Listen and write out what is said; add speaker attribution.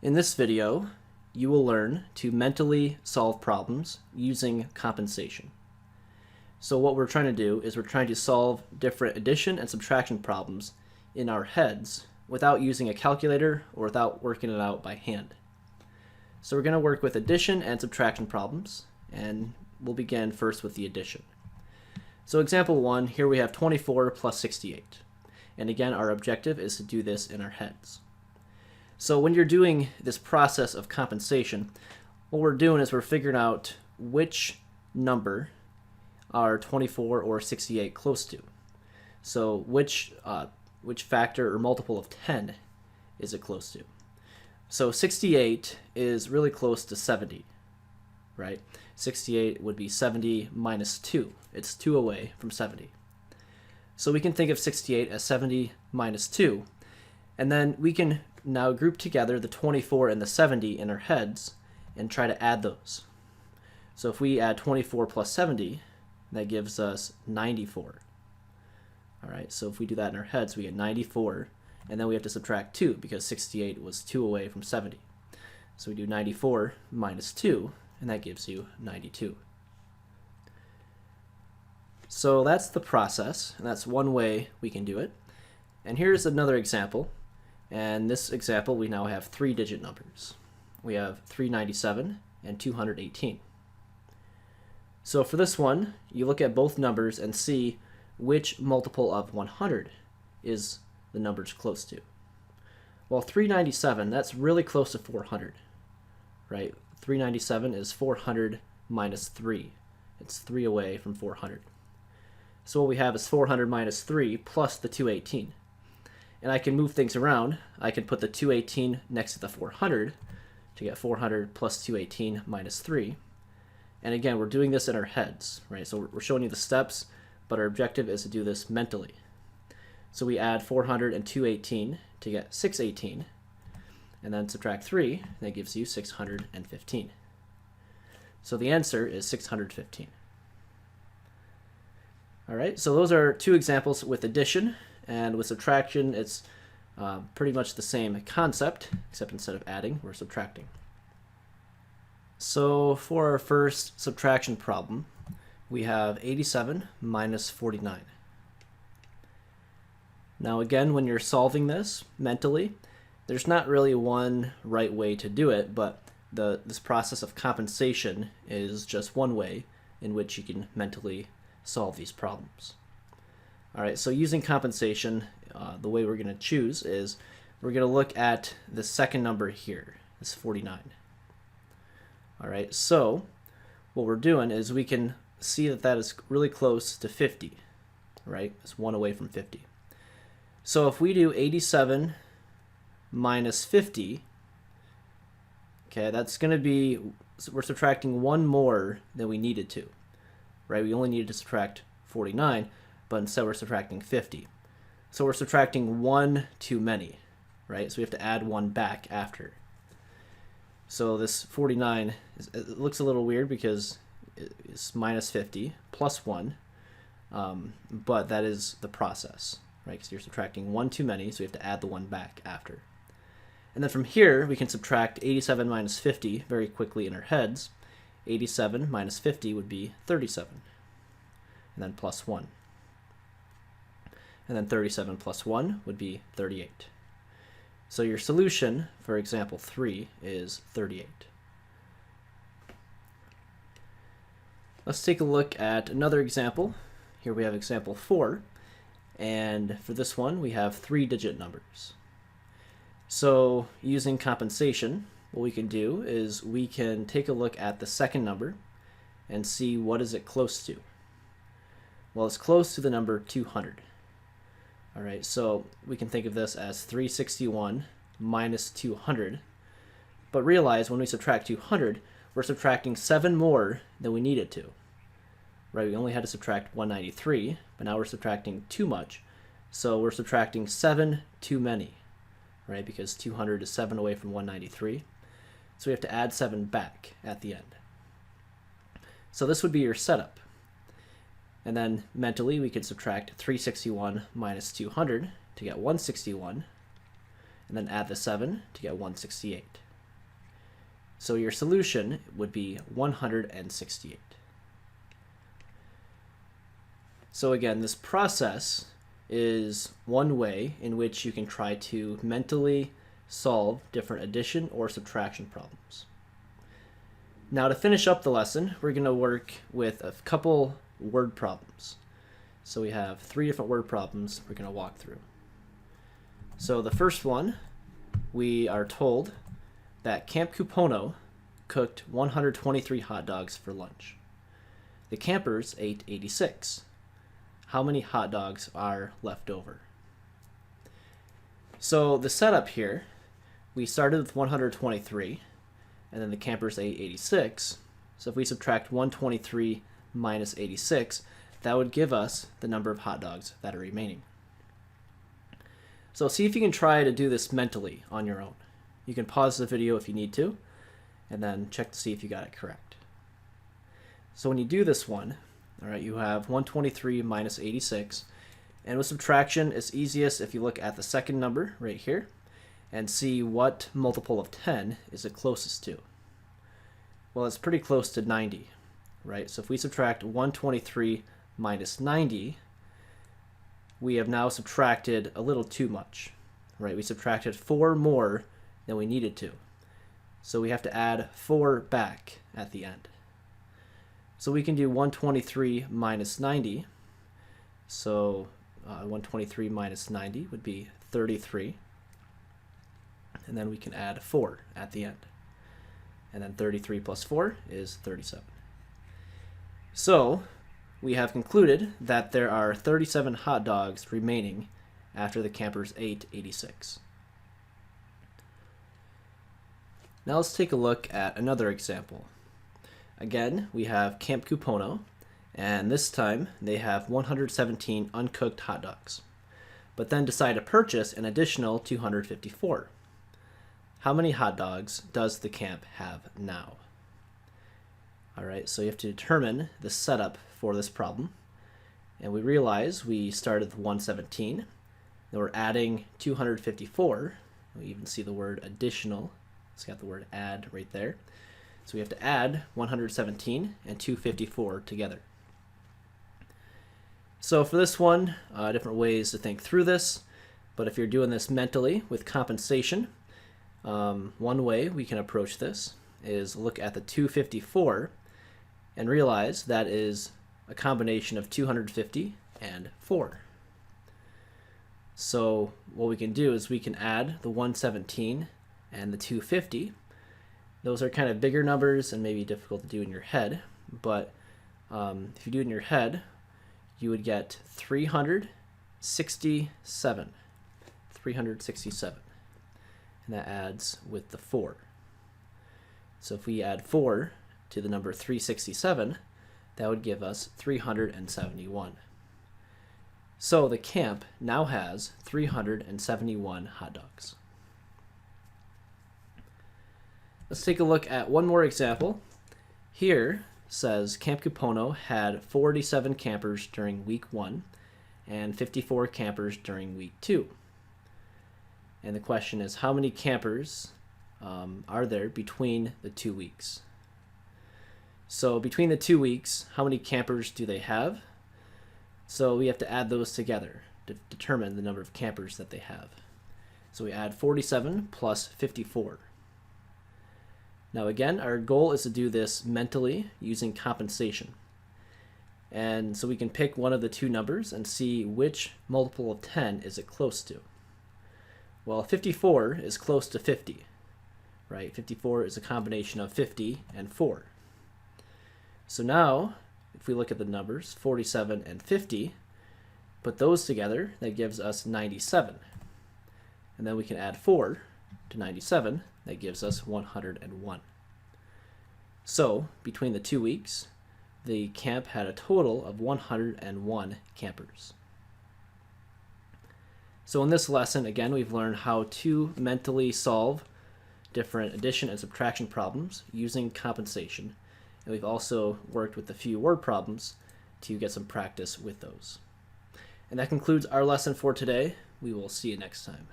Speaker 1: In this video, you will learn to mentally solve problems using compensation. So what we're trying to do is we're trying to solve different addition and subtraction problems in our heads without using a calculator or without working it out by hand. So we're going to work with addition and subtraction problems, and we'll begin first with the addition. So example 1, here we have 24 plus 68. And again, our objective is to do this in our heads. So when you're doing this process of compensation, what we're doing is we're figuring out which number are 24 or 68 close to. So which factor or multiple of 10 is it close to? So 68 is really close to 70, right? 68 would be 70 minus 2. It's 2 away from 70. So we can think of 68 as 70 minus 2, and then we can now group together the 24 and the 70 in our heads and try to add those. So if we add 24 plus 70, that gives us 94. All right, so if we do that in our heads, we get 94, and then we have to subtract 2 because 68 was 2 away from 70. So we do 94 minus 2, and that gives you 92. So that's the process, and that's one way we can do it. And here's another example. And this example, we now have 3-digit numbers. We have 397 and 218. So for this one, you look at both numbers and see which multiple of 100 is the numbers close to. Well, 397, that's really close to 400, right? 397 is 400 minus 3. It's 3 away from 400. So what we have is 400 minus 3 plus the 218. And I can move things around. I can put the 218 next to the 400 to get 400 plus 218 minus 3. And again, we're doing this in our heads, right? So we're showing you the steps, but our objective is to do this mentally. So we add 400 and 218 to get 618, and then subtract 3, and that gives you 615. So the answer is 615. All right, so those are two examples with addition. And with subtraction, it's pretty much the same concept, except instead of adding, we're subtracting. So for our first subtraction problem, we have 87 minus 49. Now again, when you're solving this mentally, there's not really one right way to do it, but this process of compensation is just one way in which you can mentally solve these problems. All right, so using compensation, the way we're going to choose is we're going to look at the second number here, this 49. All right, so what we're doing is we can see that that is really close to 50, right? It's 1 away from 50. So if we do 87 minus 50, okay, that's going to be, we're subtracting 1 more than we needed to, right? We only needed to subtract 49. But instead we're subtracting 50. So we're subtracting 1 too many, right? So we have to add 1 back after. So this 49, it looks a little weird because it's minus 50 plus 1, but that is the process, right? Because you're subtracting 1 too many, so we have to add the 1 back after. And then from here, we can subtract 87 minus 50 very quickly in our heads. 87 minus 50 would be 37, and then plus 1. And then 37 plus 1 would be 38. So your solution for example 3 is 38. Let's take a look at another example. Here we have example 4. And for this one, we have 3-digit numbers. So using compensation, what we can do is we can take a look at the second number and see what is it close to. Well, it's close to the number 200. All right, so we can think of this as 361 minus 200, but realize when we subtract 200, we're subtracting 7 more than we needed to, right? We only had to subtract 193, but now we're subtracting too much, so we're subtracting 7 too many, right? Because 200 is 7 away from 193, so we have to add 7 back at the end. So this would be your setup. And then mentally, we could subtract 361 minus 200 to get 161, and then add the 7 to get 168. So your solution would be 168. So again, this process is one way in which you can try to mentally solve different addition or subtraction problems. Now to finish up the lesson, we're going to work with a couple word problems. So we have 3 different word problems we're going to walk through. So the first one, we are told that Camp Kupono cooked 123 hot dogs for lunch. The campers ate 86. How many hot dogs are left over? So the setup here, we started with 123, and then the campers ate 86. So if we subtract 123 minus 86, that would give us the number of hot dogs that are remaining. So see if you can try to do this mentally on your own. You can pause the video if you need to, and then check to see if you got it correct. So when you do this one, all right, you have 123 minus 86, and with subtraction, it's easiest if you look at the second number right here and see what multiple of 10 is it closest to. Well, it's pretty close to 90, right? So if we subtract 123 minus 90, we have now subtracted a little too much, right? We subtracted 4 more than we needed to. So we have to add 4 back at the end. So we can do 123 minus 90. So 123 minus 90 would be 33. And then we can add 4 at the end. And then 33 plus 4 is 37. So we have concluded that there are 37 hot dogs remaining after the campers ate 86. Now let's take a look at another example. Again, we have Camp Kupono, and this time they have 117 uncooked hot dogs, but then decide to purchase an additional 254. How many hot dogs does the camp have now? All right, so you have to determine the setup for this problem, and we realize we started with 117, then we're adding 254. We even see the word additional. It's got the word add right there. So we have to add 117 and 254 together. So for this one, different ways to think through this, but if you're doing this mentally with compensation, one way we can approach this is look at the 254 and realize that is a combination of 250 and 4. So what we can do is we can add the 117 and the 250. Those are kind of bigger numbers and maybe difficult to do in your head, but if you do it in your head, you would get 367. 367. And that adds with the 4. So if we add 4 to the number 367, that would give us 371. So the camp now has 371 hot dogs. Let's take a look at one more example. Here says Camp Kupono had 47 campers during week 1 and 54 campers during week 2. And the question is, how many campers are there between the 2 weeks? So between the 2 weeks, how many campers do they have? So we have to add those together to determine the number of campers that they have. So we add 47 plus 54. Now again, our goal is to do this mentally using compensation. And so we can pick one of the two numbers and see which multiple of 10 is it close to. Well, 54 is close to 50, right? 54 is a combination of 50 and 4. So now, if we look at the numbers, 47 and 50, put those together, that gives us 97. And then we can add 4 to 97, that gives us 101. So, between the 2 weeks, the camp had a total of 101 campers. So in this lesson, again, we've learned how to mentally solve different addition and subtraction problems using compensation. And we've also worked with a few word problems to get some practice with those. And that concludes our lesson for today. We will see you next time.